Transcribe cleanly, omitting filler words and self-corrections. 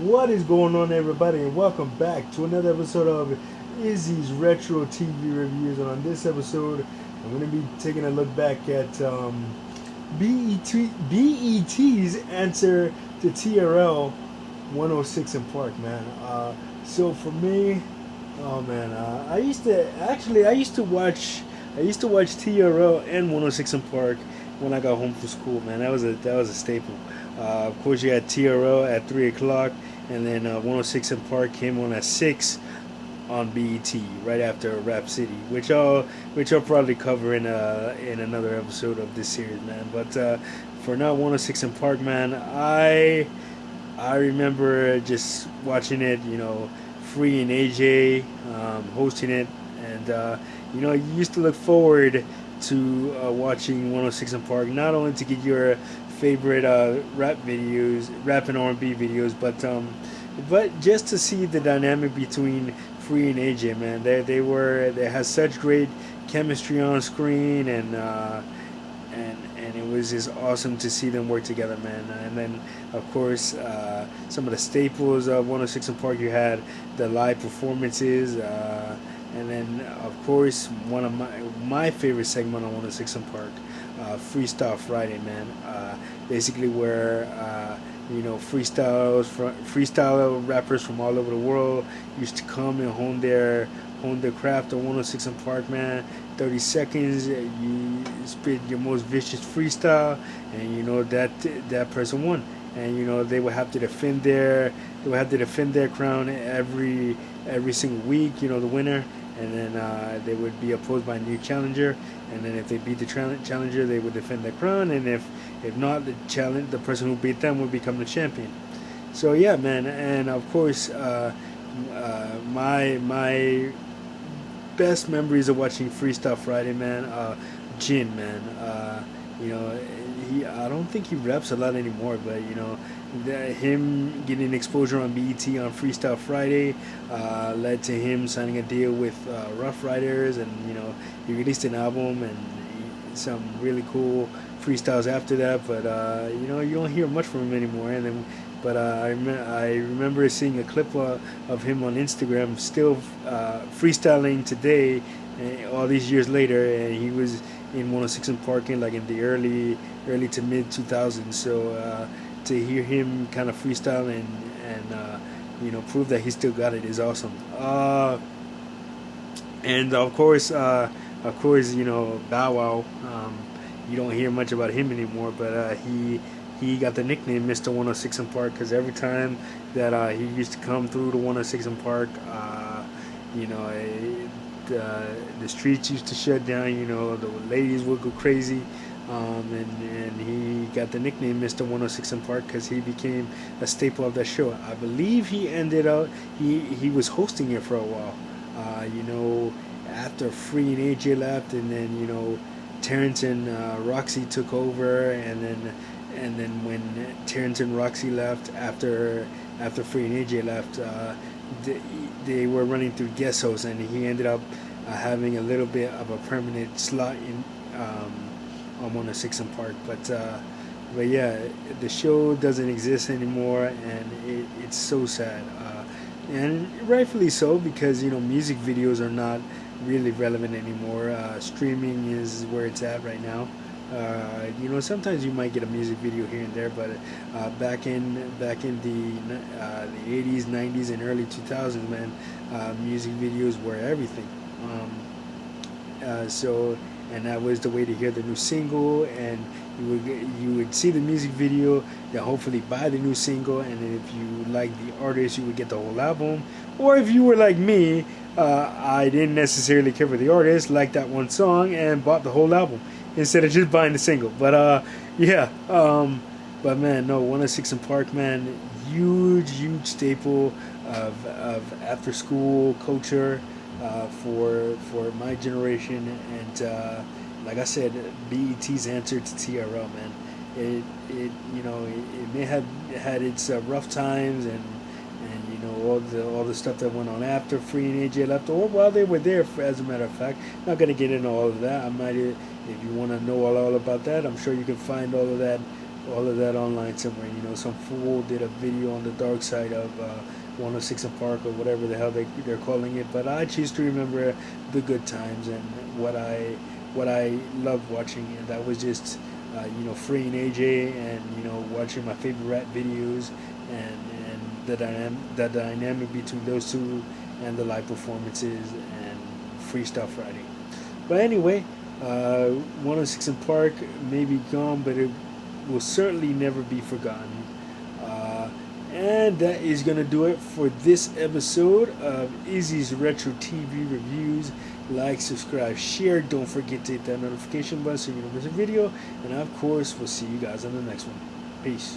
What is going on, everybody, and welcome back to another episode of Izzy's Retro TV Reviews. And on this episode, I'm going to be taking a look back at BET's answer to TRL 106 in Park, man. So for me, oh man, I used to watch TRL and 106 in Park when I got home from school, man. That was a staple. Of course, you had TRL at 3 o'clock, and then 106 in Park came on at 6 on BET right after Rap City, which I'll probably cover in another episode of this series, man. But for now, 106 in Park, man, I remember just watching it, Free and AJ hosting it, and you used to look forward to watching 106 in Park, not only to get your favorite rap and R&B videos, but just to see the dynamic between Free and AJ, man. They had such great chemistry on screen, and it was just awesome to see them work together, man. And then, of course, some of the staples of 106 in Park, you had the live performances, and then, of course, one of my favorite segment on 106 in Park, Freestyle Friday, man. Basically, where freestyle rappers from all over the world used to come and hone their craft on 106 in Park, man. 30 seconds, you spit your most vicious freestyle, and that person won. And they would have to defend their crown every single week. The winner, and then they would be opposed by a new challenger. And then if they beat the challenger, they would defend their crown. And if not, the person who beat them would become the champion. So yeah, man. And of course, my best memories of watching Freestyle Friday, man. Jin, man. I don't think he raps a lot anymore, but him getting exposure on BET on Freestyle Friday led to him signing a deal with Rough Riders, and he released an album and some really cool freestyles after that. But you don't hear much from him anymore. And then, but I remember seeing a clip of him on Instagram still freestyling today, all these years later, and he was in 106 in Parking, like in the early to mid 2000s. So to hear him kind of freestyle and prove that he still got it is awesome. And of course, Bow Wow. You don't hear much about him anymore, but he got the nickname Mr. 106 in Park because every time that he used to come through the 106 in Park, the streets used to shut down. The ladies would go crazy, and he got the nickname Mr. 106 in Park because he became a staple of that show. I believe he ended up he was hosting it for a while. After Free and AJ left, and then Terrence and Roxy took over, and then when Terrence and Roxy left after Free and AJ left, they were running through guest hosts, and he ended up having a little bit of a permanent slot in on 106 in Park. But yeah, the show doesn't exist anymore, and it's so sad, and rightfully so, because music videos are not really relevant anymore. Streaming is where it's at right now. Sometimes you might get a music video here and there, but back in the 80s, 90s, and early 2000s, man, music videos were everything. And that was the way to hear the new single, and you would see the music video, then hopefully buy the new single, and then if you like the artist, you would get the whole album. Or if you were like me, I didn't necessarily care for the artist, liked that one song, and bought the whole album instead of just buying the single. But but man, no, 106 in Park, man, huge staple of after school culture for my generation, and like I said, BET's answer to TRL, man. It may have had its rough times, and all the stuff that went on after Free and AJ left, or while they were there. As a matter of fact, not gonna get into all of that. If you want to know all about that, I'm sure you can find all of that all of that online somewhere. You know, some fool did a video on the dark side of 106 and Park, or whatever the hell they're calling it. But I choose to remember the good times and what I loved watching, and that was just freeing AJ, and watching my favorite rap videos, and the dynamic between those two, and the live performances and freestyle Friday. But anyway, 106 in Park may be gone, but it will certainly never be forgotten. And that is going to do it for this episode of Izzy's Retro TV Reviews. Like, subscribe, share. Don't forget to hit that notification button so you don't miss a video. And of course, we'll see you guys on the next one. Peace.